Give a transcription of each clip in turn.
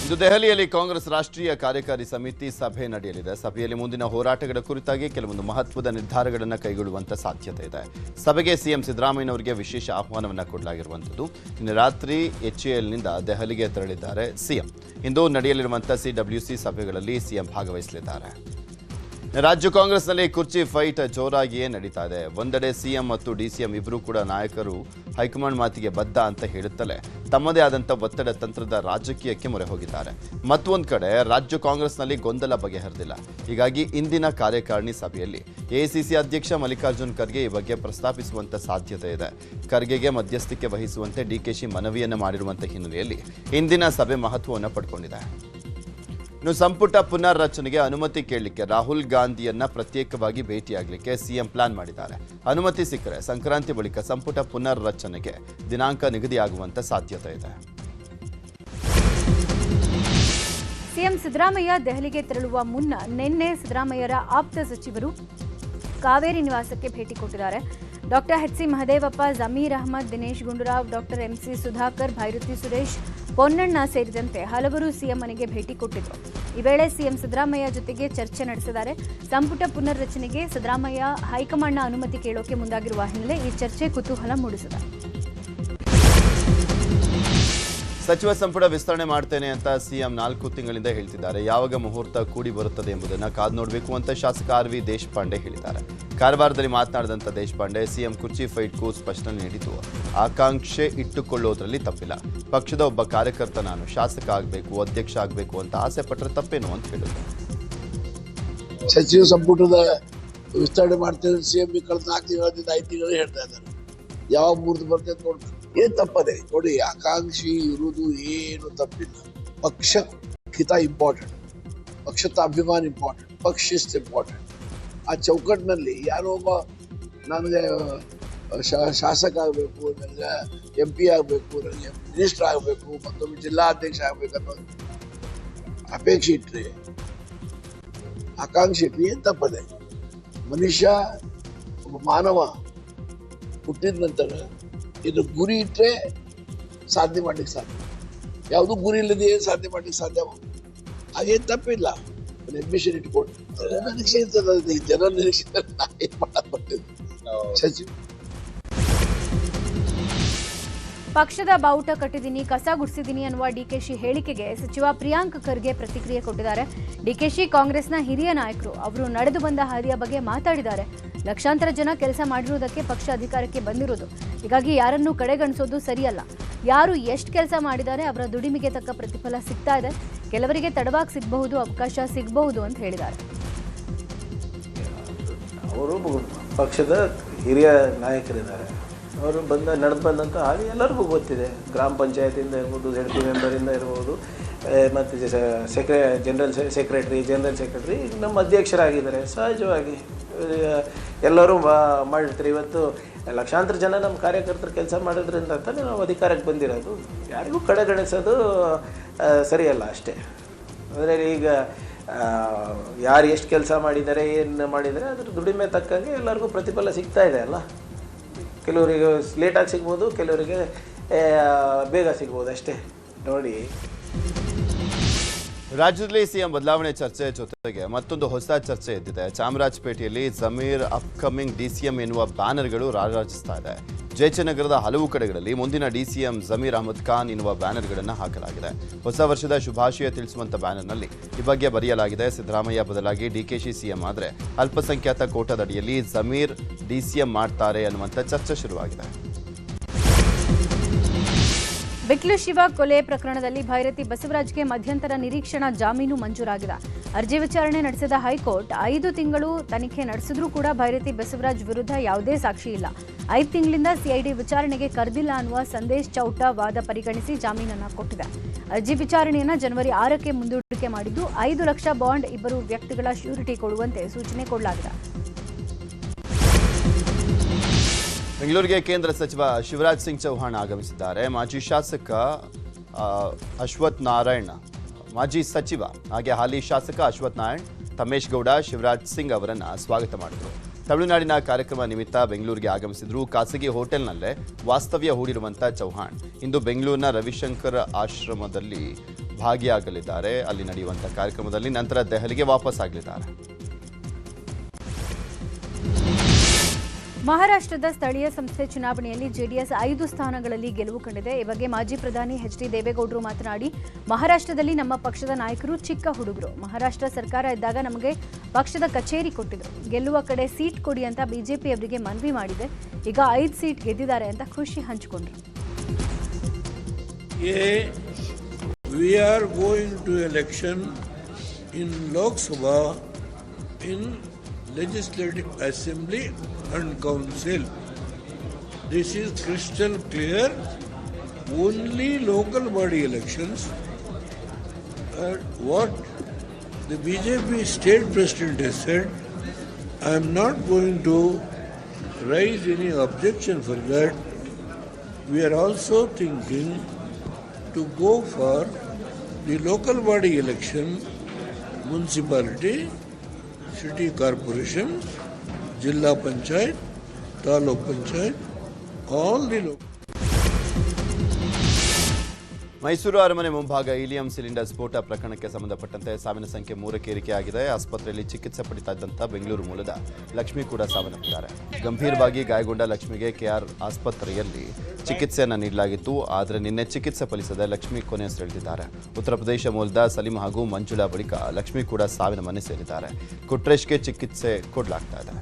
ಇಂದು ದೆಹಲಿಯಲ್ಲಿ ಕಾಂಗ್ರೆಸ್ ರಾಷ್ಟ್ರೀಯ ಕಾರ್ಯಕಾರಿ ಸಮಿತಿ ಸಭೆ ನಡೆಯಲಿದೆ. ಸಭೆಯಲ್ಲಿ ಮುಂದಿನ ಹೋರಾಟಗಳ ಕುರಿತಾಗಿ ಕೆಲವೊಂದು ಮಹತ್ವದ ನಿರ್ಧಾರಗಳನ್ನು ಕೈಗೊಳ್ಳುವಂತ ಸಾಧ್ಯತೆ ಇದೆ. ಸಭೆಗೆ ಸಿಎಂ ಸಿದ್ದರಾಮಯ್ಯನವರಿಗೆ ವಿಶೇಷ ಆಹ್ವಾನವನ್ನು ಕೊಡಲಾಗಿರುವಂಥದ್ದು. ಇನ್ನು ರಾತ್ರಿ ಎಚ್ಎಎಲ್ನಿಂದ ದೆಹಲಿಗೆ ತೆರಳಿದ್ದಾರೆ ಸಿಎಂ. ಇಂದು ನಡೆಯಲಿರುವಂತಹ ಸಿಡಬ್ಲ್ಯೂಸಿ ಸಭೆಗಳಲ್ಲಿ ಸಿಎಂ ಭಾಗವಹಿಸಲಿದ್ದಾರೆ. ರಾಜ್ಯ ಕಾಂಗ್ರೆಸ್ನಲ್ಲಿ ಕುರ್ಚಿ ಫೈಟ್ ಜೋರಾಗಿಯೇ ನಡೀತಾ ಇದೆ. ಒಂದೆಡೆ ಸಿಎಂ ಮತ್ತು ಡಿಸಿಎಂ ಇಬ್ಬರೂ ಕೂಡ ನಾಯಕರು ಹೈಕಮಾಂಡ್ ಮಾತಿಗೆ ಬದ್ಧ ಅಂತ ಹೇಳುತ್ತಲೇ ತಮ್ಮದೇ ಆದಂಥ ಒತ್ತಡ ತಂತ್ರದ ರಾಜಕೀಯಕ್ಕೆ ಮೊರೆ ಹೋಗಿದ್ದಾರೆ. ಮತ್ತೊಂದು ಕಡೆ ರಾಜ್ಯ ಕಾಂಗ್ರೆಸ್ನಲ್ಲಿ ಗೊಂದಲ ಬಗೆಹರಿದಿಲ್ಲ. ಹೀಗಾಗಿ ಇಂದಿನ ಕಾರ್ಯಕಾರಿಣಿ ಸಭೆಯಲ್ಲಿ ಎಐಸಿಸಿ ಅಧ್ಯಕ್ಷ ಮಲ್ಲಿಕಾರ್ಜುನ್ ಖರ್ಗೆ ಈ ಬಗ್ಗೆ ಪ್ರಸ್ತಾಪಿಸುವಂತ ಸಾಧ್ಯತೆ ಇದೆ. ಖರ್ಗೆಗೆ ಮಧ್ಯಸ್ಥಿಕೆ ವಹಿಸುವಂತೆ ಡಿಕೆಶಿ ಮನವಿಯನ್ನು ಮಾಡಿರುವಂತಹ ಹಿನ್ನೆಲೆಯಲ್ಲಿ ಇಂದಿನ ಸಭೆ ಮಹತ್ವವನ್ನು ಪಡ್ಕೊಂಡಿದೆ. ಇನ್ನು ಸಂಪುಟ ಪುನರ್ರಚನೆಗೆ ಅನುಮತಿ ಕೇಳಲಿಕ್ಕೆ ರಾಹುಲ್ ಗಾಂಧಿಯನ್ನ ಪ್ರತ್ಯೇಕವಾಗಿ ಭೇಟಿಯಾಗಲಿಕ್ಕೆ ಸಿಎಂ ಪ್ಲಾನ್ ಮಾಡಿದ್ದಾರೆ. ಅನುಮತಿ ಸಿಕ್ಕರೆ ಸಂಕ್ರಾಂತಿ ಬಳಿಕ ಸಂಪುಟ ಪುನರ್ರಚನೆಗೆ ದಿನಾಂಕ ನಿಗದಿಯಾಗುವಂತ ಸಾಧ್ಯತೆ ಇದೆ. ಸಿಎಂ ಸಿದ್ದರಾಮಯ್ಯ ದೆಹಲಿಗೆ ತೆರಳುವ ಮುನ್ನ ನಿನ್ನೆ ಸಿದ್ದರಾಮಯ್ಯರ ಆಪ್ತ ಸಚಿವರು ಕಾವೇರಿ ನಿವಾಸಕ್ಕೆ ಭೇಟಿ ಕೊಟ್ಟಿದ್ದಾರೆ. Doctor H C Mahadevappa, Zameer Ahmed, Dinesh Gundu Rao, doctor M C Sudhakar, Byrathi Suresh, Ponnanna ಸೇರಿದಂತೆ ಹಲವರು ಸಿಎಂ ಮನೆಗೆ ಭೇಟಿ ಕೊಟ್ಟಿದ್ದರು. ಈ ವೇಳೆ ಸಿಎಂ ಸಿದ್ದರಾಮಯ್ಯ ಜೊತೆಗೆ ಚರ್ಚೆ ನಡೆಸಿದ್ದಾರೆ. ಸಂಪುಟ ಪುನರ್ರಚನೆಗೆ ಸಿದ್ದರಾಮಯ್ಯ ಹೈಕಮಾಂಡ್ನ ಅನುಮತಿ ಕೇಳೋಕೆ ಮುಂದಾಗಿರುವ ಹಿನ್ನೆಲೆ ಈ ಚರ್ಚೆ ಕುತೂಹಲ ಮೂಡಿಸಿದೆ. ಸಚಿವ ಸಂಪುಟ ವಿಸ್ತರಣೆ ಮಾಡ್ತೇನೆ ಅಂತ ಸಿಎಂ 4 ತಿಂಗಳಿಂದ ಹೇಳ್ತಿದ್ದಾರೆ. ಯಾವಾಗ ಮುಹೂರ್ತ ಕೂಡಿ ಬರುತ್ತದೆ ಎಂಬುದನ್ನು ಕಾದು ನೋಡಬೇಕು ಅಂತ ಶಾಸಕ ಆರ್ ವಿ ದೇಶಪಾಂಡೆ ಹೇಳಿದ್ದಾರೆ. ಕಾರವಾರದಲ್ಲಿ ಮಾತನಾಡಿದಂಥ ದೇಶಪಾಂಡೆ ಸಿಎಂ ಕುರ್ಚಿ ಫೈಟ್ಗೂ ಸ್ಪಷ್ಟನೆ ನೀಡಿದ್ದು ಆಕಾಂಕ್ಷೆ ಇಟ್ಟುಕೊಳ್ಳೋದ್ರಲ್ಲಿ ತಪ್ಪಿಲ್ಲ. ಪಕ್ಷದ ಒಬ್ಬ ಕಾರ್ಯಕರ್ತ ನಾನು ಶಾಸಕ ಆಗಬೇಕು, ಅಧ್ಯಕ್ಷ ಆಗಬೇಕು ಅಂತ ಆಸೆ ಪಟ್ಟರೆ ತಪ್ಪೇನು ಅಂತ ಹೇಳಿದ್ರು. ಸಚಿವ ಸಂಪುಟದ ವಿಸ್ತರಣೆ ಮಾಡ್ತೇನೆ ಸಿಎಂ ಕಳೆದ 4 ತಿಂಗಳಿಂದ 5 ತಿಂಗಳು ಹೇಳ್ತಾ ಇದ್ದಾರೆ. ಯಾವ ಮುಹೂರ್ತ ಬರ್ತದೆ ನೋಡ್ಬೇಕು. ಏನ್ ತಪ್ಪದೆ ನೋಡಿ, ಆಕಾಂಕ್ಷಿ ಇರುವುದು ಏನು ತಪ್ಪಿಲ್ಲ. ಪಕ್ಷಕ್ಕಿಂತ ಇಂಪಾರ್ಟೆಂಟ್, ಪಕ್ಷದ ಅಭಿಮಾನ ಇಂಪಾರ್ಟೆಂಟ್, ಪಕ್ಷ ಶಿಸ್ತು ಇಂಪಾರ್ಟೆಂಟ್. ಆ ಚೌಕಟ್ಟಿನಲ್ಲಿ ಯಾರೋ ಒಬ್ಬ ನನಗೆ ಶಾಸಕ ಆಗಬೇಕು, ನನಗೆ MP ಆಗಬೇಕು, ನನಗೆ ಮಿನಿಸ್ಟರ್ ಆಗಬೇಕು, ಮತ್ತೊಮ್ಮೆ ಜಿಲ್ಲಾಧ್ಯಕ್ಷ ಆಗಬೇಕನ್ನೋ ಅಪೇಕ್ಷೆ ಇಟ್ರಿ, ಆಕಾಂಕ್ಷೆ ಇಟ್ರಿ ಏನ್ ತಪ್ಪದೆ. ಮನುಷ್ಯ ಒಬ್ಬ ಮಾನವ ಹುಟ್ಟಿದ ನಂತರ ಇದು ಗುರಿ ಇಟ್ಟರೆ ಸಾಧನೆ ಮಾಡ್ಲಿಕ್ಕೆ ಸಾಧ್ಯ. ಯಾವುದು ಗುರಿ ಇಲ್ಲದೆ ಏನು ಸಾಧನೆ ಮಾಡ್ಲಿಕ್ಕೆ ಸಾಧ್ಯ? ಹಾಗೇನು ತಪ್ಪಿಲ್ಲ. ಅಂಬಿಷನ್ ಇಟ್ಕೊಂಡು ನಿರೀಕ್ಷೆ ಇರ್ತದೆ. ಜನರ ನಿರೀಕ್ಷೆ ಏನ್ ಮಾಡಕ್ಕೆ ಸಚಿವ ಪಕ್ಷದ ಬಾವುಟ ಕಟ್ಟಿದ್ದೀನಿ, ಕಸ ಗುಡಿಸಿದ್ದೀನಿ ಅನ್ನುವ ಡಿಕೆಶಿ ಹೇಳಿಕೆಗೆ ಸಚಿವ ಪ್ರಿಯಾಂಕ್ ಖರ್ಗೆ ಪ್ರತಿಕ್ರಿಯೆ ಕೊಟ್ಟಿದ್ದಾರೆ. ಡಿಕೆಶಿ ಕಾಂಗ್ರೆಸ್ನ ಹಿರಿಯ ನಾಯಕರು, ಅವರು ನಡೆದು ಬಂದ ಹಾದಿಯ ಬಗ್ಗೆ ಮಾತಾಡಿದ್ದಾರೆ. ಲಕ್ಷಾಂತರ ಜನ ಕೆಲಸ ಮಾಡಿರುವುದಕ್ಕೆ ಪಕ್ಷ ಅಧಿಕಾರಕ್ಕೆ ಬಂದಿರೋದು. ಹೀಗಾಗಿ ಯಾರನ್ನೂ ಕಡೆಗಣಿಸೋದು ಸರಿಯಲ್ಲ. ಯಾರು ಎಷ್ಟು ಕೆಲಸ ಮಾಡಿದ್ದಾರೆ ಅವರ ದುಡಿಮೆಗೆ ತಕ್ಕ ಪ್ರತಿಫಲ ಸಿಗ್ತಾ ಇದೆ. ಕೆಲವರಿಗೆ ತಡವಾಗಿ ಸಿಗಬಹುದು, ಅವಕಾಶ ಸಿಗಬಹುದು ಅಂತ ಹೇಳಿದ್ದಾರೆ. ಅವರು ಪಕ್ಷದ ಹಿರಿಯ ನಾಯಕರಿದ್ದಾರೆ. ಅವರು ನಡೆದು ಬಂದಂಥ ಹಾಗೆ ಎಲ್ಲರಿಗೂ ಗೊತ್ತಿದೆ. ಗ್ರಾಮ ಪಂಚಾಯತಿಂದ ಇರ್ಬೋದು, ZP ಮೆಂಬರಿಂದ ಇರ್ಬೋದು, ಮತ್ತು ಜನರಲ್ ಸೆಕ್ರೆಟರಿ ನಮ್ಮ ಅಧ್ಯಕ್ಷರಾಗಿದ್ದಾರೆ. ಸಹಜವಾಗಿ ಎಲ್ಲರೂ ಮಾಡಿರ್ತಾರೆ. ಇವತ್ತು ಲಕ್ಷಾಂತರ ಜನ ನಮ್ಮ ಕಾರ್ಯಕರ್ತರು ಕೆಲಸ ಮಾಡೋದ್ರಿಂದ ಅಂತಾನೆ ನಾವು ಅಧಿಕಾರಕ್ಕೆ ಬಂದಿರೋದು. ಯಾರಿಗೂ ಕಡೆಗಣಿಸೋದು ಸರಿಯಲ್ಲ ಅಷ್ಟೇ. ಅಂದರೆ ಈಗ ಯಾರು ಎಷ್ಟು ಕೆಲಸ ಮಾಡಿದ್ದಾರೆ, ಏನು ಮಾಡಿದ್ದಾರೆ, ಅದ್ರ ದುಡಿಮೆ ತಕ್ಕಂಗೆ ಎಲ್ಲರಿಗೂ ಪ್ರತಿಫಲ ಸಿಗ್ತಾ ಇದೆ ಅಲ್ಲ. ಕೆಲವರಿಗೆ ಲೇಟಾಗಿ ಸಿಗ್ಬೋದು, ಕೆಲವರಿಗೆ ಬೇಗ ಸಿಗ್ಬೋದು ಅಷ್ಟೇ. ನೋಡಿ, ರಾಜ್ಯದಲ್ಲಿ ಸಿಎಂ ಬದಲಾವಣೆ ಚರ್ಚೆ ಜೊತೆಗೆ ಮತ್ತೊಂದು ಹೊಸ ಚರ್ಚೆ ಎದ್ದಿದೆ. ಚಾಮರಾಜಪೇಟೆಯಲ್ಲಿ ಜಮೀರ್ ಅಪ್ಕಮಿಂಗ್ ಡಿಸಿಎಂ ಎನ್ನುವ ಬ್ಯಾನರ್ಗಳು ರಾರಾಜಿಸ್ತಾ ಇದೆ. ಜಯಚನಗರದ ಹಲವು ಕಡೆಗಳಲ್ಲಿ ಮುಂದಿನ ಡಿಸಿಎಂ ಜಮೀರ್ ಅಹಮದ್ ಖಾನ್ ಎನ್ನುವ ಬ್ಯಾನರ್ಗಳನ್ನು ಹಾಕಲಾಗಿದೆ. ಹೊಸ ವರ್ಷದ ಶುಭಾಶಯ ತಿಳಿಸುವಂತ ಬ್ಯಾನರ್ನಲ್ಲಿ ಈ ಬಗ್ಗೆ ಬರೆಯಲಾಗಿದೆ, ಸಿದ್ದರಾಮಯ್ಯ ಬದಲಾಗಿ ಡಿಕೆಶಿ ಸಿಎಂ ಆದರೆ ಅಲ್ಪಸಂಖ್ಯಾತ ಕೋಟಾದಡಿಯಲ್ಲಿ ಜಮೀರ್ ಡಿಸಿಎಂ ಮಾಡ್ತಾರೆ ಅನ್ನುವಂಥ ಚರ್ಚೆ ಶುರುವಾಗಿದೆ. ಬಿಕ್ಲು ಶಿವ ಕೊಲೆ ಪ್ರಕರಣದಲ್ಲಿ ಭೈರತಿ ಬಸವರಾಜ್ಗೆ ಮಧ್ಯಂತರ ನಿರೀಕ್ಷಣಾ ಜಾಮೀನು ಮಂಜೂರಾಗಿದೆ. ಅರ್ಜಿ ವಿಚಾರಣೆ ನಡೆಸಿದ ಹೈಕೋರ್ಟ್ 5 ತಿಂಗಳು ತನಿಖೆ ನಡೆಸಿದ್ರೂ ಕೂಡ ಭೈರತಿ ಬಸವರಾಜ್ ವಿರುದ್ಧ ಯಾವುದೇ ಸಾಕ್ಷಿ ಇಲ್ಲ. 5 ತಿಂಗಳಿಂದ ಸಿಐಡಿ ವಿಚಾರಣೆಗೆ ಕರೆದಿಲ್ಲ ಅನ್ನುವ ಸಂದೇಶ್ ಚೌಟ ವಾದ ಪರಿಗಣಿಸಿ ಜಾಮೀನನ್ನು ಕೊಟ್ಟಿದೆ. ಅರ್ಜಿ ವಿಚಾರಣೆಯನ್ನು ಜನವರಿ 6ಕ್ಕೆ ಮುಂದೂಡಿಕೆ ಮಾಡಿದ್ದು 5 ಲಕ್ಷ ಬಾಂಡ್, 2 ವ್ಯಕ್ತಿಗಳ ಶ್ಯೂರಿಟಿ ಕೊಡುವಂತೆ ಸೂಚನೆ ಕೊಡಲಾಗಿದೆ. ಬೆಂಗಳೂರಿಗೆ ಕೇಂದ್ರ ಸಚಿವ ಶಿವರಾಜ್ ಸಿಂಗ್ ಚೌಹಾಣ್ ಆಗಮಿಸಿದ್ದಾರೆ. ಮಾಜಿ ಶಾಸಕ ಅಶ್ವಥ್ ನಾರಾಯಣ್, ಮಾಜಿ ಸಚಿವ ಹಾಗೆ ಹಾಲಿ ಶಾಸಕ ಅಶ್ವಥ್ ನಾರಾಯಣ್, ತಮೇಶ್ ಗೌಡ, ಶಿವರಾಜ್ ಸಿಂಗ್ ಅವರನ್ನು ಸ್ವಾಗತ ಮಾಡಿದರು. ತಮಿಳುನಾಡಿನ ಕಾರ್ಯಕ್ರಮ ನಿಮಿತ್ತ ಬೆಂಗಳೂರಿಗೆ ಆಗಮಿಸಿದ್ರು. ಖಾಸಗಿ ಹೋಟೆಲ್ನಲ್ಲೇ ವಾಸ್ತವ್ಯ ಹೂಡಿರುವಂಥ ಚೌಹಾಣ್ ಇಂದು ಬೆಂಗಳೂರಿನ ರವಿಶಂಕರ್ ಆಶ್ರಮದಲ್ಲಿ ಭಾಗಿಯಾಗಲಿದ್ದಾರೆ ಅಲ್ಲಿ ನಡೆಯುವಂತಹ ಕಾರ್ಯಕ್ರಮದಲ್ಲಿ. ನಂತರ ದೆಹಲಿಗೆ ವಾಪಸ್ ಆಗಲಿದ್ದಾರೆ. ಮಹಾರಾಷ್ಟ್ರದ ಸ್ಥಳೀಯ ಸಂಸ್ಥೆ ಚುನಾವಣೆಯಲ್ಲಿ ಜೆಡಿಎಸ್ 5 ಸ್ಥಾನಗಳಲ್ಲಿ ಗೆಲುವು ಕಂಡಿದೆ. ಈ ಬಗ್ಗೆ ಮಾಜಿ ಪ್ರಧಾನಿ ಎಚ್.ಡಿ. ದೇವೇಗೌಡರು ಮಾತನಾಡಿ, ಮಹಾರಾಷ್ಟ್ರದಲ್ಲಿ ನಮ್ಮ ಪಕ್ಷದ ನಾಯಕರು ಚಿಕ್ಕ ಹುಡುಗರು. ಮಹಾರಾಷ್ಟ್ರ ಸರ್ಕಾರ ಇದ್ದಾಗ ನಮಗೆ ಪಕ್ಷದ ಕಚೇರಿ ಕೊಟ್ಟಿದ್ರು. ಗೆಲ್ಲುವ ಕಡೆ ಸೀಟ್ ಕೊಡಿ ಅಂತ ಬಿಜೆಪಿ ಅವರಿಗೆ ಮನವಿ ಮಾಡಿದೆ. ಈಗ 5 ಸೀಟ್ ಗೆದ್ದಿದ್ದಾರೆ ಅಂತ ಖುಷಿ ಹಂಚಿಕೊಂಡ್ರು. We are going to election in Lok Sabha, in Legislative Assembly and Council. This is crystal clear. Only local body elections. What the BJP state president has said, I am not going to raise any objection for that. We are also thinking to go for the local body election, municipality, city corporation, Jilla Panchayat, Taluk Panchayat, all the local. Mysuru ಅರಮನೆ ಮುಂಭಾಗ helium cylinder ಸ್ಫೋಟ ಪ್ರಕರಣಕ್ಕೆ ಸಂಬಂಧಪಟ್ಟಂತೆ ಸಾವಿನ ಸಂಖ್ಯೆ 3ಕ್ಕೆ ಏರಿಕೆಯಾಗಿದೆ. ಆಸ್ಪತ್ರೆಯಲ್ಲಿ ಚಿಕಿತ್ಸೆ ಪಡಿತಾ ಇದ್ದಂಥ ಬೆಂಗಳೂರು ಮೂಲದ ಲಕ್ಷ್ಮಿ ಕೂಡ ಸಾವನ್ನಪ್ಪಿದ್ದಾರೆ. ಗಂಭೀರವಾಗಿ ಗಾಯಗೊಂಡ ಲಕ್ಷ್ಮಿಗೆ ಕೆಆರ್ ಆಸ್ಪತ್ರೆಯಲ್ಲಿ ಚಿಕಿತ್ಸೆಯನ್ನು ನೀಡಲಾಗಿತ್ತು. ಆದರೆ ನಿನ್ನೆ ಚಿಕಿತ್ಸೆ ಫಲಿಸದೆ ಲಕ್ಷ್ಮಿ ಕೊನೆಯುಸಿರೆಳೆದಿದ್ದಾರೆ. ಉತ್ತರ ಪ್ರದೇಶ ಮೂಲದ ಸಲೀಂ ಹಾಗೂ ಮಂಜುಳಾ ಬಳಿಕ ಲಕ್ಷ್ಮಿ ಕೂಡ ಸಾವಿನ ಮನೆ ಸೇರಿದ್ದಾರೆ. ಕುಟ್ರೇಶ್ಗೆ ಚಿಕಿತ್ಸೆ ಕೊಡಲಾಗ್ತಾ ಇದೆ.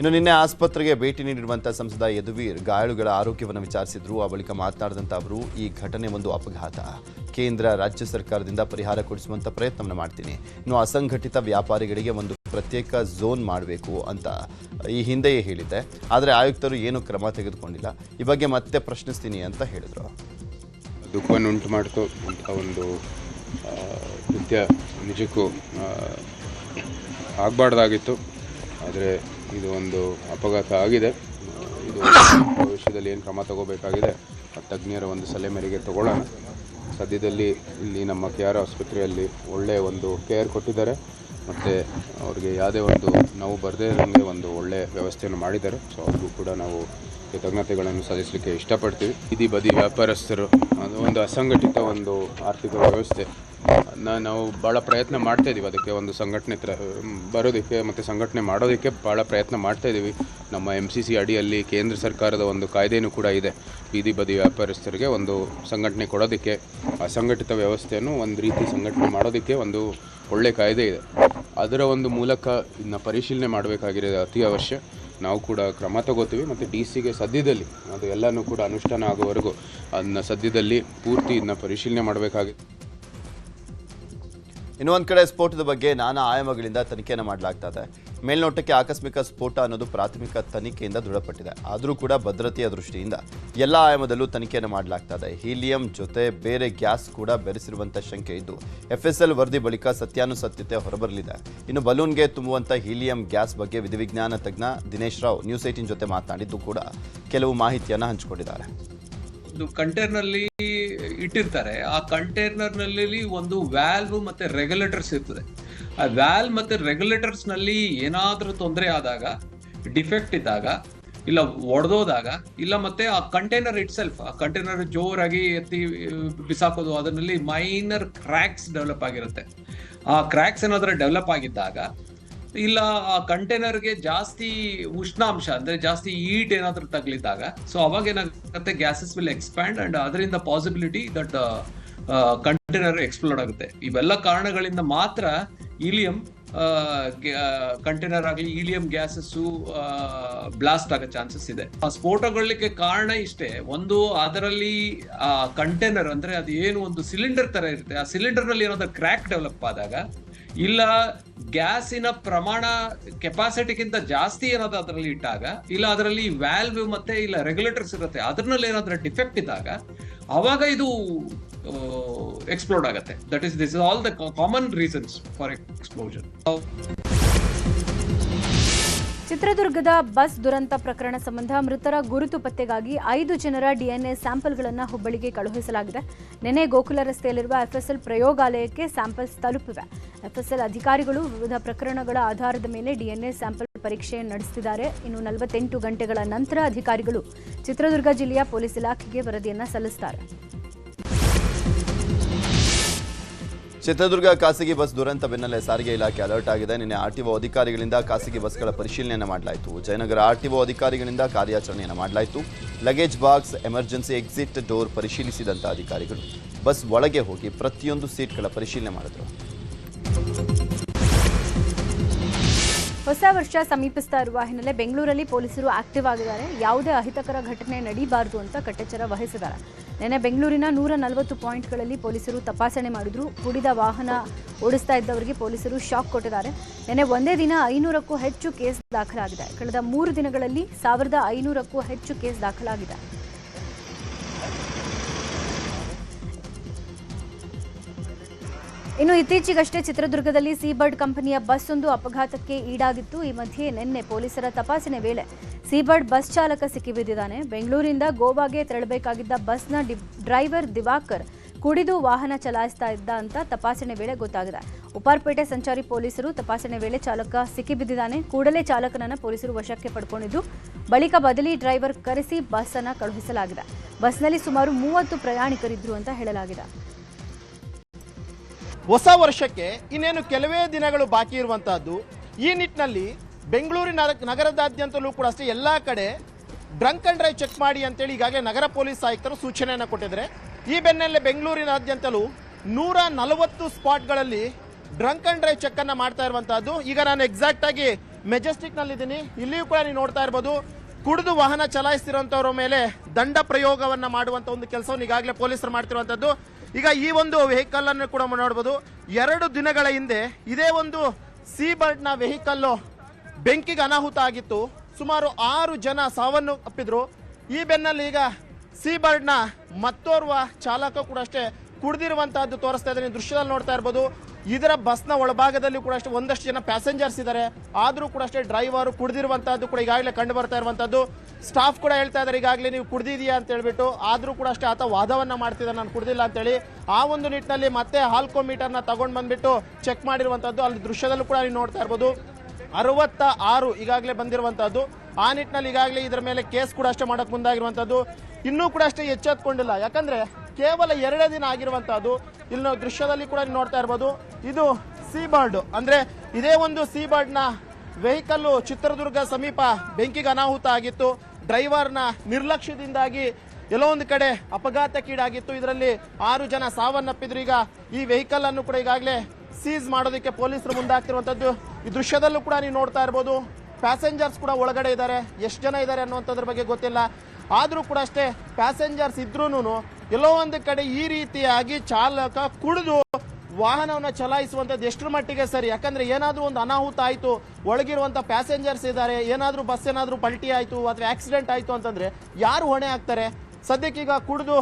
ಇನ್ನು ನಿನ್ನೆ ಆಸ್ಪತ್ರೆಗೆ ಭೇಟಿ ನೀಡಿರುವಂಥ ಸಂಸದ ಯದುವೀರ್ ಗಾಯಾಳುಗಳ ಆರೋಗ್ಯವನ್ನು ವಿಚಾರಿಸಿದ್ರು. ಆ ಬಳಿಕ ಮಾತನಾಡಿದಂಥ ಅವರು, ಈ ಘಟನೆ ಒಂದು ಅಪಘಾತ. ಕೇಂದ್ರ ರಾಜ್ಯ ಸರ್ಕಾರದಿಂದ ಪರಿಹಾರ ಕೊಡಿಸುವಂಥ ಪ್ರಯತ್ನವನ್ನು ಮಾಡ್ತೀನಿ. ಇನ್ನು ಅಸಂಘಟಿತ ವ್ಯಾಪಾರಿಗಳಿಗೆ ಒಂದು ಪ್ರತ್ಯೇಕ ಝೋನ್ ಮಾಡಬೇಕು ಅಂತ ಈ ಹಿಂದೆಯೇ ಹೇಳಿದ್ದೆ. ಆದರೆ ಆಯುಕ್ತರು ಏನೂ ಕ್ರಮ ತೆಗೆದುಕೊಂಡಿಲ್ಲ. ಈ ಬಗ್ಗೆ ಮತ್ತೆ ಪ್ರಶ್ನಿಸ್ತೀನಿ ಅಂತ ಹೇಳಿದರು. ದುಃಖವನ್ನು ಉಂಟು ಮಾಡ್ತು ಅಂತ ಒಂದು ಕೃತ್ಯ ನಿಜಕ್ಕೂ ಆಗಬಾರ್ದಾಗಿತ್ತು. ಆದರೆ ಇದು ಒಂದು ಅಪಘಾತ ಆಗಿದೆ. ಇದು ಭವಿಷ್ಯದಲ್ಲಿ ಏನು ಕ್ರಮ ತಗೋಬೇಕಾಗಿದೆ ತಜ್ಞರ ಒಂದು ಸಲಹೆ ಮೇರೆಗೆ ತಗೊಳ್ಳೋಣ. ಸದ್ಯದಲ್ಲಿ ಇಲ್ಲಿ ನಮ್ಮ ಕೆಆರ್ ಆಸ್ಪತ್ರೆಯಲ್ಲಿ ಒಳ್ಳೆಯ ಒಂದು ಕೇರ್ ಕೊಟ್ಟಿದ್ದಾರೆ ಮತ್ತು ಅವ್ರಿಗೆ ಯಾವುದೇ ಒಂದು ನೋವು ಬರದೇ ಇರೋಂಗೆ ಒಂದು ಒಳ್ಳೆಯ ವ್ಯವಸ್ಥೆಯನ್ನು ಮಾಡಿದ್ದಾರೆ. ಸೊ ಅವ್ರಿಗೂ ಕೂಡ ನಾವು ಕೃತಜ್ಞತೆಗಳನ್ನು ಸಲ್ಲಿಸಲಿಕ್ಕೆ ಇಷ್ಟಪಡ್ತೀವಿ. ಬೀದಿ ಬದಿ ವ್ಯಾಪಾರಸ್ಥರು ಅದು ಒಂದು ಅಸಂಘಟಿತ ಒಂದು ಆರ್ಥಿಕ ವ್ಯವಸ್ಥೆ ನಾವು ಭಾಳ ಪ್ರಯತ್ನ ಮಾಡ್ತಾಯಿದ್ದೀವಿ. ಅದಕ್ಕೆ ಒಂದು ಸಂಘಟನೆ ಬರೋದಕ್ಕೆ ಮತ್ತು ಸಂಘಟನೆ ಮಾಡೋದಕ್ಕೆ ಭಾಳ ಪ್ರಯತ್ನ ಮಾಡ್ತಾಯಿದ್ದೀವಿ. ನಮ್ಮ MCC ಅಡಿಯಲ್ಲಿ ಕೇಂದ್ರ ಸರ್ಕಾರದ ಒಂದು ಕಾಯ್ದೆಯೂ ಕೂಡ ಇದೆ. ಬೀದಿ ಬದಿ ವ್ಯಾಪಾರಸ್ಥರಿಗೆ ಒಂದು ಸಂಘಟನೆ ಕೊಡೋದಕ್ಕೆ, ಅಸಂಘಟಿತ ವ್ಯವಸ್ಥೆಯನ್ನು ಒಂದು ರೀತಿ ಸಂಘಟನೆ ಮಾಡೋದಕ್ಕೆ ಒಂದು ಒಳ್ಳೆಯ ಕಾಯ್ದೆ ಇದೆ. ಅದರ ಒಂದು ಮೂಲಕ ಇದನ್ನ ಪರಿಶೀಲನೆ ಮಾಡಬೇಕಾಗಿರೋದು ಅತಿ ಅವಶ್ಯ. ನಾವು ಕೂಡ ಕ್ರಮ ತಗೋತೀವಿ ಮತ್ತು DC ಸದ್ಯದಲ್ಲಿ ಅದು ಎಲ್ಲನೂ ಕೂಡ ಅನುಷ್ಠಾನ ಆಗೋವರೆಗೂ ಅದನ್ನ ಸದ್ಯದಲ್ಲಿ ಪೂರ್ತಿ ಇದನ್ನ ಪರಿಶೀಲನೆ ಮಾಡಬೇಕಾಗಿದೆ. ಇನ್ನು ಒಂದು ಕಡೆ ಸ್ಫೋಟದ ಬಗ್ಗೆ ನಾನಾ ಆಯಾಮಗಳಿಂದ ತನಿಖೆಯನ್ನು ಮಾಡಲಾಗ್ತಾ ಇದೆ. ಮೇಲ್ನೋಟಕ್ಕೆ ಆಕಸ್ಮಿಕ ಸ್ಫೋಟ ಅನ್ನೋದು ಪ್ರಾಥಮಿಕ ತನಿಖೆಯಿಂದ ದೃಢಪಟ್ಟಿದೆ. ಆದರೂ ಕೂಡ ಭದ್ರತೆಯ ದೃಷ್ಟಿಯಿಂದ ಎಲ್ಲ ಆಯಾಮದಲ್ಲೂ ತನಿಖೆಯನ್ನು ಮಾಡಲಾಗ್ತಾ ಇದೆ. ಹೀಲಿಯಂ ಜೊತೆ ಬೇರೆ ಗ್ಯಾಸ್ ಕೂಡ ಬೆರೆಸಿರುವಂಥ ಶಂಕೆ ಇದ್ದು FSL ವರದಿ ಬಳಿಕ ಸತ್ಯಾನುಸತ್ಯತೆ ಹೊರಬರಲಿದೆ. ಇನ್ನು ಬಲೂನ್ಗೆ ತುಂಬುವಂಥ ಹೀಲಿಯಂ ಗ್ಯಾಸ್ ಬಗ್ಗೆ ವಿಧಿವಿಜ್ಞಾನ ತಜ್ಞ ದಿನೇಶ್ ರಾವ್ ನ್ಯೂಸ್ 18 ಜೊತೆ ಮಾತನಾಡಿದ್ದು ಕೂಡ ಕೆಲವು ಮಾಹಿತಿಯನ್ನು ಹಂಚಿಕೊಂಡಿದ್ದಾರೆ. ಕಂಟೈನರ್ನಲ್ಲಿ ಇಟ್ಟಿರ್ತಾರೆ. ಆ ಕಂಟೈನರ್ನಲ್ಲಿ ಒಂದು ವ್ಯಾಲ್ವ್ ಮತ್ತೆ ರೆಗ್ಯುಲೇಟರ್ಸ್ ಇರ್ತದೆ. ಆ ವ್ಯಾಲ್ವ್ ಮತ್ತೆ ರೆಗ್ಯುಲೇಟರ್ಸ್ ನಲ್ಲಿ ಏನಾದ್ರೂ ತೊಂದರೆ ಆದಾಗ, ಡಿಫೆಕ್ಟ್ ಇದ್ದಾಗ, ಇಲ್ಲ ಒಡೆದೋದಾಗ, ಇಲ್ಲ ಮತ್ತೆ ಆ ಕಂಟೈನರ್ ಇಟ್ ಸೆಲ್ಫ್, ಆ ಕಂಟೈನರ್ ಜೋರಾಗಿ ಎತ್ತಿ ಬಿಸಾಕೋದು, ಅದರಲ್ಲಿ ಮೈನರ್ ಕ್ರ್ಯಾಕ್ಸ್ ಡೆವಲಪ್ ಆಗಿರುತ್ತೆ. ಆ ಕ್ರ್ಯಾಕ್ಸ್ ಏನಾದ್ರೂ ಡೆವಲಪ್ ಆಗಿದ್ದಾಗ, ಇಲ್ಲ ಆ ಕಂಟೈನರ್ಗೆ ಜಾಸ್ತಿ ಉಷ್ಣಾಂಶ ಅಂದ್ರೆ ಜಾಸ್ತಿ ಈಟ್ ಏನಾದ್ರೂ ತಗಲಿದ್ದಾಗ, ಸೊ ಅವಾಗ ಏನಾಗುತ್ತೆ, ಗ್ಯಾಸಸ್ ವಿಲ್ ಎಕ್ಸ್ಪ್ಯಾಂಡ್ ಅಂಡ್ ಅದರಿಂದ ಪಾಸಿಬಿಲಿಟಿ ದಟ್ ಕಂಟೈನರ್ ಎಕ್ಸ್ಪ್ಲೋಡ್ ಆಗುತ್ತೆ. ಇವೆಲ್ಲ ಕಾರಣಗಳಿಂದ ಮಾತ್ರ ಹೀಲಿಯಂ ಕಂಟೈನರ್ ಆಗಲಿ ಹೀಲಿಯಂ ಗ್ಯಾಸಸ್ಸು ಬ್ಲಾಸ್ಟ್ ಆಗೋ ಚಾನ್ಸಸ್ ಇದೆ. ಆ ಸ್ಫೋಟಗೊಳ್ಳಿಕ್ಕೆ ಕಾರಣ ಇಷ್ಟೇ. ಒಂದು, ಅದರಲ್ಲಿ ಆ ಕಂಟೈನರ್ ಅಂದ್ರೆ ಅದು ಏನು ಒಂದು ಸಿಲಿಂಡರ್ ತರ ಇರುತ್ತೆ, ಆ ಸಿಲಿಂಡರ್ ನಲ್ಲಿ ಏನಾದ್ರು ಕ್ರ್ಯಾಕ್ ಡೆವಲಪ್ ಆದಾಗ, ಇಲ್ಲ ಗ್ಯಾಸಿನ ಪ್ರಮಾಣ ಕೆಪಾಸಿಟಿಗಿಂತ ಜಾಸ್ತಿ ಏನಾದ್ರು ಅದರಲ್ಲಿ ಇಟ್ಟಾಗ, ಇಲ್ಲ ಅದರಲ್ಲಿ ವ್ಯಾಲ್ವ್ ಮತ್ತೆ ಇಲ್ಲ ರೆಗ್ಯುಲೇಟರ್ಸ್ ಇರುತ್ತೆ, ಅದ್ರಲ್ಲಿ ಏನಾದ್ರೂ ಡಿಫೆಕ್ಟ್ ಇದ್ದಾಗ ಅವಾಗ ಇದು ಎಕ್ಸ್ಪ್ಲೋಡ್ ಆಗುತ್ತೆ. This is all the common reasons for explosion. ಚಿತ್ರದುರ್ಗದ ಬಸ್ ದುರಂತ ಪ್ರಕರಣ ಸಂಬಂಧ ಮೃತರ ಗುರುತು ಪತ್ತೆಗಾಗಿ 5 ಜನರ DNA ಸ್ಯಾಂಪಲ್ಗಳನ್ನು ಹುಬ್ಬಳ್ಳಿಗೆ ಕಳುಹಿಸಲಾಗಿದೆ. ನಿನ್ನೆ ಗೋಕುಲ ರಸ್ತೆಯಲ್ಲಿರುವ FSL ಪ್ರಯೋಗಾಲಯಕ್ಕೆ ಸ್ಯಾಂಪಲ್ಸ್ ತಲುಪಿವೆ. FSL ಅಧಿಕಾರಿಗಳು ವಿವಿಧ ಪ್ರಕರಣಗಳ ಆಧಾರದ ಮೇಲೆ DNA ಸ್ಯಾಂಪಲ್ ಪರೀಕ್ಷೆ ನಡೆಸುತ್ತಿದ್ದಾರೆ. ಇನ್ನು 48 ಗಂಟೆಗಳ ನಂತರ ಅಧಿಕಾರಿಗಳು ಚಿತ್ರದುರ್ಗ ಜಿಲ್ಲೆಯ ಪೊಲೀಸ್ ಇಲಾಖೆಗೆ ವರದಿಯನ್ನು ಸಲ್ಲಿಸುತ್ತಾರೆ. ಚಿತ್ರದುರ್ಗ ಖಾಸಗಿ ಬಸ್ ದುರಂತ ಬೆನ್ನಲ್ಲೇ ಸಾರಿಗೆ ಇಲಾಖೆ ಅಲರ್ಟ್ ಆಗಿದೆ. ನಿನ್ನೆ ಆರ್ಟಿಒ ಅಧಿಕಾರಿಗಳಿಂದ ಖಾಸಗಿ ಬಸ್ಗಳ ಪರಿಶೀಲನೆಯನ್ನು ಮಾಡಲಾಯಿತು. ಜಯನಗರ ಆರ್ಟಿಒ ಅಧಿಕಾರಿಗಳಿಂದ ಕಾರ್ಯಾಚರಣೆಯನ್ನು ಮಾಡಲಾಯಿತು. Luggage box, emergency exit door ಪರಿಶೀಲಿಸಿದಂಥ ಅಧಿಕಾರಿಗಳು ಬಸ್ ಒಳಗೆ ಹೋಗಿ ಪ್ರತಿಯೊಂದು ಸೀಟ್ಗಳ ಪರಿಶೀಲನೆ ಮಾಡಿದರು. ಹೊಸ ವರ್ಷ ಸಮೀಪಿಸ್ತಾ ಇರುವ ಹಿನ್ನೆಲೆ ಬೆಂಗಳೂರಲ್ಲಿ ಪೊಲೀಸರು ಆಕ್ಟಿವ್ ಆಗಿದ್ದಾರೆ. ಯಾವುದೇ ಅಹಿತಕರ ಘಟನೆ ನಡೀಬಾರದು ಅಂತ ಕಟ್ಟೆಚ್ಚರ ವಹಿಸಿದ್ದಾರೆ. ನಿನ್ನೆ ಬೆಂಗಳೂರಿನ 140 ಪಾಯಿಂಟ್ಗಳಲ್ಲಿ ಪೊಲೀಸರು ತಪಾಸಣೆ ಮಾಡಿದ್ರು. ಕುಡಿದ ವಾಹನ ಓಡಿಸ್ತಾ ಇದ್ದವರಿಗೆ ಪೊಲೀಸರು ಶಾಕ್ ಕೊಟ್ಟಿದ್ದಾರೆ. ನಿನ್ನೆ ಒಂದೇ ದಿನ 500ಕ್ಕೂ ಹೆಚ್ಚು ಕೇಸ್ ದಾಖಲಾಗಿದೆ. ಕಳೆದ 3 ದಿನಗಳಲ್ಲಿ 1500ಕ್ಕೂ ಹೆಚ್ಚು ಕೇಸ್ ದಾಖಲಾಗಿದೆ. ಇನ್ನು ಇತ್ತೀಚೆಗಷ್ಟೇ ಚಿತ್ರದುರ್ಗದಲ್ಲಿ ಸೀಬರ್ಡ್ ಕಂಪನಿಯ ಬಸ್ ಒಂದು ಅಪಘಾತಕ್ಕೆ ಈಡಾಗಿತ್ತು. ಈ ಮಧ್ಯೆ ನಿನ್ನೆ ಪೊಲೀಸರ ತಪಾಸಣೆ ವೇಳೆ ಸೀಬರ್ಡ್ ಬಸ್ ಚಾಲಕ ಸಿಕ್ಕಿಬಿದ್ದಿದ್ದಾನೆ. ಬೆಂಗಳೂರಿನಿಂದ ಗೋವಾಗೆ ತೆರಳಬೇಕಾಗಿದ್ದ ಬಸ್ನ ಡ್ರೈವರ್ ದಿವಾಕರ್ ಕುಡಿದು ವಾಹನ ಚಲಾಯಿಸ್ತಾ ಇದ್ದ ಅಂತ ತಪಾಸಣೆ ವೇಳೆ ಗೊತ್ತಾಗಿದೆ. ಉಪ್ಪಾರಪೇಟೆ ಸಂಚಾರಿ ಪೊಲೀಸರು ತಪಾಸಣೆ ವೇಳೆ ಚಾಲಕ ಸಿಕ್ಕಿಬಿದ್ದಿದ್ದಾನೆ. ಕೂಡಲೇ ಚಾಲಕನನ್ನ ಪೊಲೀಸರು ವಶಕ್ಕೆ ಪಡ್ಕೊಂಡಿದ್ದು, ಬಳಿಕ ಬದಲಿ ಡ್ರೈವರ್ ಕರೆಸಿ ಬಸ್ ಅನ್ನ ಕಳುಹಿಸಲಾಗಿದೆ. ಬಸ್ನಲ್ಲಿ ಸುಮಾರು 30 ಪ್ರಯಾಣಿಕರಿದ್ರು ಅಂತ ಹೇಳಲಾಗಿದೆ. ಹೊಸ ವರ್ಷಕ್ಕೆ ಇನ್ನೇನು ಕೆಲವೇ ದಿನಗಳು ಬಾಕಿ ಇರುವಂತಹದ್ದು. ಈ ನಿಟ್ಟಿನಲ್ಲಿ ಬೆಂಗಳೂರಿನ ನಗರದಾದ್ಯಂತಲೂ ಕೂಡ ಅಷ್ಟೇ ಎಲ್ಲ ಕಡೆ ಡ್ರಂಕ್ ಅಂಡ್ ಡ್ರೈವ್ ಚೆಕ್ ಮಾಡಿ ಅಂತೇಳಿ ಈಗಾಗಲೇ ನಗರ ಪೊಲೀಸ್ ಆಯುಕ್ತರು ಸೂಚನೆಯನ್ನು ಕೊಟ್ಟಿದ್ದಾರೆ. ಈ ಬೆನ್ನಲ್ಲೇ ಬೆಂಗಳೂರಿನಾದ್ಯಂತಲೂ 140 ಸ್ಪಾಟ್ಗಳಲ್ಲಿ ಡ್ರಂಕ್ ಅಂಡ್ ಡ್ರೈವ್ ಚೆಕ್ ಅನ್ನ ಮಾಡ್ತಾ ಇರುವಂತಹದ್ದು. ಈಗ ನಾನು ಎಕ್ಸಾಕ್ಟ್ ಆಗಿ ಮೆಜೆಸ್ಟಿಕ್ ನಲ್ಲಿ ಇದ್ದೀನಿ. ಇಲ್ಲಿಯೂ ಕೂಡ ನೀವು ನೋಡ್ತಾ ಇರಬಹುದು, ಕುಡಿದು ವಾಹನ ಚಲಾಯಿಸ್ತಿರುವಂತವರ ಮೇಲೆ ದಂಡ ಪ್ರಯೋಗವನ್ನ ಮಾಡುವಂತ ಒಂದು ಕೆಲಸವನ್ನು ಈಗಾಗಲೇ ಪೊಲೀಸರು ಮಾಡ್ತಿರುವಂತದ್ದು. ಈಗ ಈ ಒಂದು ವೆಹಿಕಲ್ ಅನ್ನು ಕೂಡ ನೋಡಬಹುದು. 2 ದಿನಗಳ ಹಿಂದೆ ಇದೇ ಒಂದು ಸೀಬರ್ಡ್ ನ ವೆಹಿಕಲ್ ಬೆಂಕಿಗೆ ಅನಾಹುತ ಆಗಿತ್ತು. ಸುಮಾರು 6 ಜನ ಸಾವನ್ನು ಅಪ್ಪಿದ್ರು. ಈ ಬೆನ್ನಲ್ಲಿ ಈಗ ಸೀಬರ್ಡ್ ನ ಮತ್ತೋರ್ವ ಚಾಲಕ ಕೂಡ ಅಷ್ಟೇ ಕುಡಿದಿರುವಂತಹದ್ದು ತೋರಿಸ್ತಾ ಇದ್ದಾರೆ. ದೃಶ್ಯದಲ್ಲಿ ನೋಡ್ತಾ ಇರಬಹುದು. ಇದರ ಬಸ್ನ ಒಳಭಾಗದಲ್ಲಿ ಕೂಡ ಅಷ್ಟೇ ಒಂದಷ್ಟು ಜನ ಪ್ಯಾಸೆಂಜರ್ಸ್ ಇದ್ದಾರೆ. ಆದರೂ ಕೂಡ ಅಷ್ಟೇ ಡ್ರೈವರ್ ಕುಡಿದಿರುವಂತಹದ್ದು ಕೂಡ ಈಗಾಗಲೇ ಕಂಡು ಬರ್ತಾ ಇರುವಂತಹದ್ದು. ಸ್ಟಾಫ್ ಕೂಡ ಹೇಳ್ತಾ ಇದ್ದಾರೆ ಈಗಾಗಲೇ ನೀವು ಕುಡಿದಿದೆಯಾ ಅಂತ ಹೇಳ್ಬಿಟ್ಟು. ಆದರೂ ಕೂಡ ಅಷ್ಟೇ ಆತ ವಾದವನ್ನ ಮಾಡ್ತಿದ್ದಾರೆ, ನಾನು ಕುಡಿದಿಲ್ಲ ಅಂತೇಳಿ. ಆ ಒಂದು ನಿಟ್ಟಿನಲ್ಲಿ ಮತ್ತೆ ಆಲ್ಕೋಮೀಟರ್ನ ತಗೊಂಡು ಬಂದ್ಬಿಟ್ಟು ಚೆಕ್ ಮಾಡಿರುವಂತಹದ್ದು. ಅಲ್ಲಿ ದೃಶ್ಯದಲ್ಲೂ ಕೂಡ ನೀವು ನೋಡ್ತಾ ಇರ್ಬೋದು. 66 ಈಗಾಗಲೇ ಬಂದಿರುವಂತಹದ್ದು. ಆ ನಿಟ್ಟಿನಲ್ಲಿ ಈಗಾಗಲೇ ಇದರ ಮೇಲೆ ಕೇಸ್ ಕೂಡ ಅಷ್ಟೇ ಮಾಡಕ್ ಮುಂದಾಗಿರುವಂತಹದ್ದು. ಇನ್ನೂ ಕೂಡ ಅಷ್ಟೇ ಎಚ್ಚೆತ್ಕೊಂಡಿಲ್ಲ, ಯಾಕಂದ್ರೆ ಕೇವಲ 2 ದಿನ ಆಗಿರುವಂತಹದ್ದು. ಇಲ್ಲಿ ದೃಶ್ಯದಲ್ಲಿ ಕೂಡ ನೋಡ್ತಾ ಇರ್ಬೋದು. ಇದು ಸೀಬರ್ಡ್ ಅಂದ್ರೆ ಇದೇ ಒಂದು ಸೀಬರ್ಡ್ ನ ವೆಹಿಕಲ್ ಚಿತ್ರದುರ್ಗ ಸಮೀಪ ಬೆಂಕಿಗೆ ಅನಾಹುತ ಆಗಿತ್ತು. ಡ್ರೈವರ್ನ ನಿರ್ಲಕ್ಷ್ಯದಿಂದಾಗಿ ಎಲ್ಲೋ ಒಂದು ಕಡೆ ಅಪಘಾತಕ್ಕೀಡಾಗಿತ್ತು. ಇದರಲ್ಲಿ 6 ಜನ ಸಾವನ್ನಪ್ಪಿದ್ರು. ಈಗ ಈ ವೆಹಿಕಲ್ ಅನ್ನು ಕೂಡ ಈಗಾಗಲೇ ಸೀಸ್ ಮಾಡೋದಕ್ಕೆ ಪೊಲೀಸರು ಮುಂದಾಗ್ತಿರುವಂತದ್ದು. ಈ ದೃಶ್ಯದಲ್ಲೂ ಕೂಡ ನೀವು ನೋಡ್ತಾ ಇರ್ಬೋದು. ಪ್ಯಾಸೆಂಜರ್ಸ್ ಕೂಡ ಒಳಗಡೆ ಇದ್ದಾರೆ. ಎಷ್ಟು ಜನ ಇದ್ದಾರೆ ಅನ್ನುವಂಥದ್ರ ಬಗ್ಗೆ ಗೊತ್ತಿಲ್ಲ. ಆದರೂ ಕೂಡ ಅಷ್ಟೇ ಪ್ಯಾಸೆಂಜರ್ಸ್ ಇದ್ರೂನು ಎಲ್ಲೋ ಒಂದು ಕಡೆ ಈ ರೀತಿಯಾಗಿ ಚಾಲಕ ಕುಡಿದು ವಾಹನವನ್ನು ಚಲಾಯಿಸುವಂಥದ್ದು ಎಷ್ಟರ ಮಟ್ಟಿಗೆ ಸರಿ? ಯಾಕಂದ್ರೆ ಏನಾದರೂ ಒಂದು ಅನಾಹುತ ಆಯಿತು, ಒಳಗಿರುವಂಥ ಪ್ಯಾಸೆಂಜರ್ಸ್ ಇದ್ದಾರೆ, ಏನಾದರೂ ಬಸ್ ಏನಾದರೂ ಪಲ್ಟಿ ಆಯಿತು ಅಥವಾ ಆಕ್ಸಿಡೆಂಟ್ ಆಯಿತು ಅಂತಂದ್ರೆ ಯಾರು ಹೊಣೆ ಆಗ್ತಾರೆ? ಸದ್ಯಕ್ಕೀಗ ಕುಡಿದು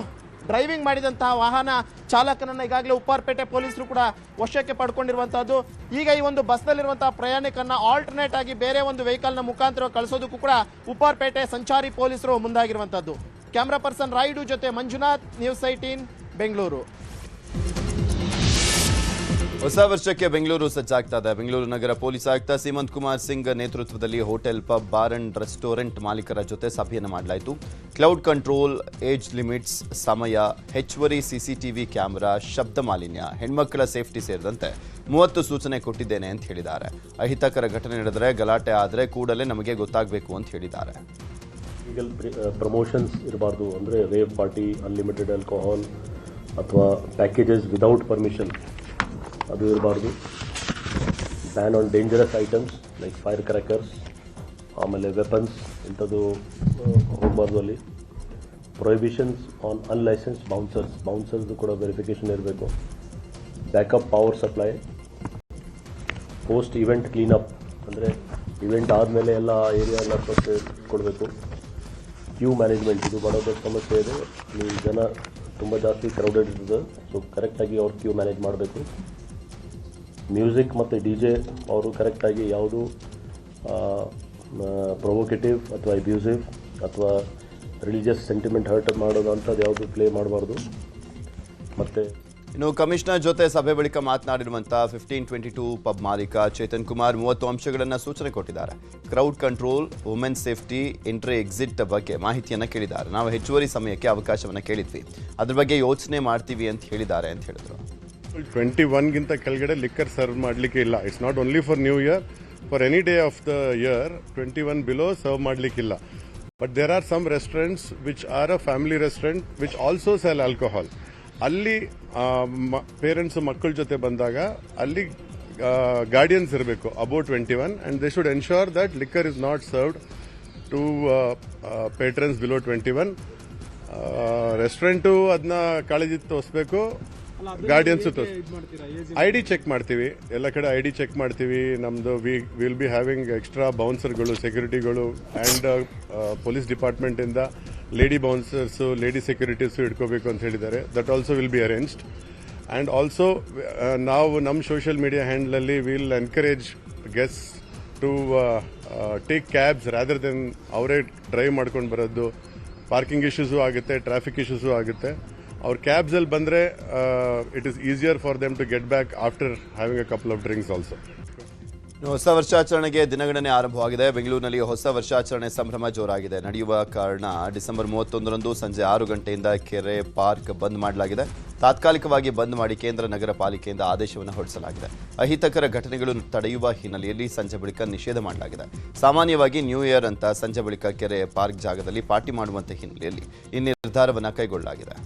ಡ್ರೈವಿಂಗ್ ಮಾಡಿದಂತಹ ವಾಹನ ಚಾಲಕನನ್ನು ಈಗಾಗಲೇ ಉಪ್ಪಾರಪೇಟೆ ಪೊಲೀಸರು ಕೂಡ ವಶಕ್ಕೆ ಪಡ್ಕೊಂಡಿರುವಂತಹದ್ದು. ಈಗ ಈ ಒಂದು ಬಸ್ನಲ್ಲಿರುವಂತಹ ಪ್ರಯಾಣಿಕರನ್ನ ಆಲ್ಟರ್ನೇಟ್ ಆಗಿ ಬೇರೆ ಒಂದು ವೆಹಿಕಲ್ನ ಮುಖಾಂತರ ಕಳಿಸೋದಕ್ಕೂ ಕೂಡ ಉಪ್ಪಾರಪೇಟೆ ಸಂಚಾರಿ ಪೊಲೀಸರು ಮುಂದಾಗಿರುವಂತಹದ್ದು. ಕ್ಯಾಮ್ರಾ ಪರ್ಸನ್ ರಾಯ್ಡು ಜೊತೆ ಮಂಜುನಾಥ್, ನ್ಯೂಸ್ 18 ಬೆಂಗಳೂರು. ಹೊಸ ವರ್ಷಕ್ಕೆ ಬೆಂಗಳೂರು ಸಜ್ಜಾಗ್ತಾ ಇದೆ. ಬೆಂಗಳೂರು ನಗರ ಪೊಲೀಸ್ ಆಯುಕ್ತ ಸೀಮಂತ್ ಕುಮಾರ್ ಸಿಂಗ್ ನೇತೃತ್ವದಲ್ಲಿ hotel, pub, bar and restaurant ಮಾಲೀಕರ ಜೊತೆ ಸಭೆಯನ್ನು ಮಾಡಲಾಯಿತು. ಕ್ಲೌಡ್ ಕಂಟ್ರೋಲ್, ಏಜ್ ಲಿಮಿಟ್ಸ್, ಸಮಯ, ಹೆಚ್ಚುವರಿ ಸಿಸಿಟಿವಿ ಕ್ಯಾಮೆರಾ, ಶಬ್ದ ಮಾಲಿನ್ಯ, ಹೆಣ್ಮಕ್ಕಳ ಸೇಫ್ಟಿ ಸೇರಿದಂತೆ 30 ಸೂಚನೆ ಕೊಟ್ಟಿದ್ದೇನೆ ಅಂತ ಹೇಳಿದ್ದಾರೆ. ಅಹಿತಕರ ಘಟನೆ ನಡೆದರೆ, ಗಲಾಟೆ ಆದರೆ ಕೂಡಲೇ ನಮಗೆ ಗೊತ್ತಾಗಬೇಕು ಅಂತ ಹೇಳಿದ್ದಾರೆ. ಲೀಗಲ್ ಪ್ರಮೋಷನ್ಸ್ ಇರಬಾರ್ದು. ಅಂದರೆ ರೇವ್ ಪಾರ್ಟಿ, ಅನ್ಲಿಮಿಟೆಡ್ ಆಲ್ಕೋಹಾಲ್ ಅಥವಾ ಪ್ಯಾಕೇಜಸ್ ವಿದೌಟ್ ಪರ್ಮಿಷನ್ ಅದು ಇರಬಾರ್ದು. Ban on dangerous items like fire crackers, ಆಮೇಲೆ ವೆಪನ್ಸ್ ಇಂಥದ್ದು ಹೋಗಬಾರ್ದು. ಅಲ್ಲಿ ಪ್ರೊಹಿಬಿಷನ್ಸ್ ಆನ್ ಅನ್ಲೈಸೆನ್ಸ್ ಬೌನ್ಸರ್ಸ್ದು ಕೂಡ ವೆರಿಫಿಕೇಷನ್ ಇರಬೇಕು. Backup power supply, post event cleanup ಅಂದರೆ ಇವೆಂಟ್ ಆದಮೇಲೆ ಎಲ್ಲ ಏರಿಯಾ ಎಲ್ಲ ಸ್ವಚ್ಛ ಕೊಡಬೇಕು. ಕ್ಯೂ ಮ್ಯಾನೇಜ್ಮೆಂಟ್, ಇದು ಬಹಳ ದೊಡ್ಡ ಸಮಸ್ಯೆ ಇದೆ. ನೀವು ಜನ ತುಂಬ ಜಾಸ್ತಿ ಕ್ರೌಡೆಡ್ ಇರ್ತದೆ, ಸೊ ಕರೆಕ್ಟಾಗಿ ಅವ್ರು ಕ್ಯೂ ಮ್ಯಾನೇಜ್ ಮಾಡಬೇಕು. ಮ್ಯೂಸಿಕ್ ಮತ್ತು DJ ಅವರು ಕರೆಕ್ಟಾಗಿ ಯಾವುದು ಪ್ರೊವೊಕೇಟಿವ್ ಅಥವಾ ಅಬ್ಯೂಸಿವ್ ಅಥವಾ ರಿಲಿಜಿಯಸ್ ಸೆಂಟಿಮೆಂಟ್ ಹರ್ಟ್ ಮಾಡೋದು ಅಂಥದ್ದು ಯಾವುದು ಪ್ಲೇ ಮಾಡಬಾರ್ದು. ಮತ್ತು ಇನ್ನು ಕಮಿಷನರ್ ಜೊತೆ ಸಭೆ ಬಳಿಕ ಮಾತನಾಡಿರುವಂಥ 1522 ಪಬ್ ಮಾಲೀಕ ಚೇತನ್ ಕುಮಾರ್ 30 ಅಂಶಗಳನ್ನು ಸೂಚನೆ ಕೊಟ್ಟಿದ್ದಾರೆ. Crowd control, women safety, entry exit ಬಗ್ಗೆ ಮಾಹಿತಿಯನ್ನು ಕೇಳಿದ್ದಾರೆ. ನಾವು ಹೆಚ್ಚುವರಿ ಸಮಯಕ್ಕೆ ಅವಕಾಶವನ್ನು ಕೇಳಿದ್ವಿ, ಅದ್ರ ಬಗ್ಗೆ ಯೋಚನೆ ಮಾಡ್ತೀವಿ ಅಂತ ಹೇಳಿದ್ದಾರೆ ಅಂತ ಹೇಳಿದರು. 21ಗಿಂತ ಕೆಳಗಡೆ ಲಿಕ್ಕರ್ ಸರ್ವ್ ಮಾಡಲಿಕ್ಕೆ ಇಲ್ಲ. It's not only for new year, for any day of the year 21 below serve ಮಾಡಲಿಕ್ಕಿಲ್ಲ. But there are some restaurants which are a family restaurant which also sell alcohol. ಅಲ್ಲಿ ಪೇರೆಂಟ್ಸ್ ಮಕ್ಕಳ ಜೊತೆ ಬಂದಾಗ ಅಲ್ಲಿ guardians ಇರಬೇಕು about 21 and they should ensure that liquor is not served to patrons below 21. Restaurant ಅದನ್ನ ಕಾಳಜಿ ತೋರಿಸ್ಬೇಕು, ಗಾರ್ಡಿಯನ್ಸು ID ಚೆಕ್ ಮಾಡ್ತೀವಿ, ಎಲ್ಲ ಕಡೆ ID ಚೆಕ್ ಮಾಡ್ತೀವಿ. ನಮ್ಮದು ವಿಲ್ ಬಿ ಹ್ಯಾವಿಂಗ್ ಎಕ್ಸ್ಟ್ರಾ ಬೌನ್ಸರ್ಗಳು, ಸೆಕ್ಯೂರಿಟಿಗಳು ಆ್ಯಂಡ್ ಪೊಲೀಸ್ ಡಿಪಾರ್ಟ್ಮೆಂಟಿಂದ ಲೇಡಿ ಬೌನ್ಸರ್ಸು, ಲೇಡಿ ಸೆಕ್ಯೂರಿಟೀಸು ಇಟ್ಕೋಬೇಕು ಅಂತ ಹೇಳಿದ್ದಾರೆ. That also will be arranged. And also ನಾವು ನಮ್ಮ ಸೋಷಿಯಲ್ ಮೀಡಿಯಾ ಹ್ಯಾಂಡಲಲ್ಲಿ will encourage guest to take cabs rather than ಅವರೇ ಡ್ರೈವ್ ಮಾಡ್ಕೊಂಡು ಬರೋದು. ಪಾರ್ಕಿಂಗ್ ಇಶ್ಯೂಸು ಆಗುತ್ತೆ, ಟ್ರಾಫಿಕ್ ಇಶ್ಯೂಸು ಆಗುತ್ತೆ. ಅವ್ರ ಕ್ಯಾಬ್ಸಲ್ಲಿ ಬಂದರೆ it is easier for them to get back after having a couple of drinks also. ಹೊಸ ವರ್ಷಾಚರಣೆಗೆ ದಿನಗಣನೆ ಆರಂಭವಾಗಿದೆ. ಬೆಂಗಳೂರಿನಲ್ಲಿ ಹೊಸ ವರ್ಷಾಚರಣೆ ಸಂಭ್ರಮ ಜೋರಾಗಿದೆ. ನಡೆಯುವ ಕಾರಣ ಡಿಸೆಂಬರ್ 31ರಂದು ಸಂಜೆ 6 ಗಂಟೆಯಿಂದ ಕೆರೆ, ಪಾರ್ಕ್ ಬಂದ್ ಮಾಡಲಾಗಿದೆ. ತಾತ್ಕಾಲಿಕವಾಗಿ ಬಂದ್ ಮಾಡಿ ಕೇಂದ್ರ ನಗರ ಪಾಲಿಕೆಯಿಂದ ಆದೇಶವನ್ನು ಹೊರಡಿಸಲಾಗಿದೆ. ಅಹಿತಕರ ಘಟನೆಗಳು ತಡೆಯುವ ಹಿನ್ನೆಲೆಯಲ್ಲಿ ಸಂಜೆ ಬಳಿಕ ನಿಷೇಧ ಮಾಡಲಾಗಿದೆ. ಸಾಮಾನ್ಯವಾಗಿ ನ್ಯೂ ಇಯರ್ ಅಂತ ಸಂಜೆ ಬಳಿಕ ಕೆರೆ, ಪಾರ್ಕ್ ಜಾಗದಲ್ಲಿ ಪಾರ್ಟಿ ಮಾಡುವಂತ ಹಿನ್ನೆಲೆಯಲ್ಲಿ ಈ ನಿರ್ಧಾರವನ್ನು ಕೈಗೊಳ್ಳಲಾಗಿದೆ.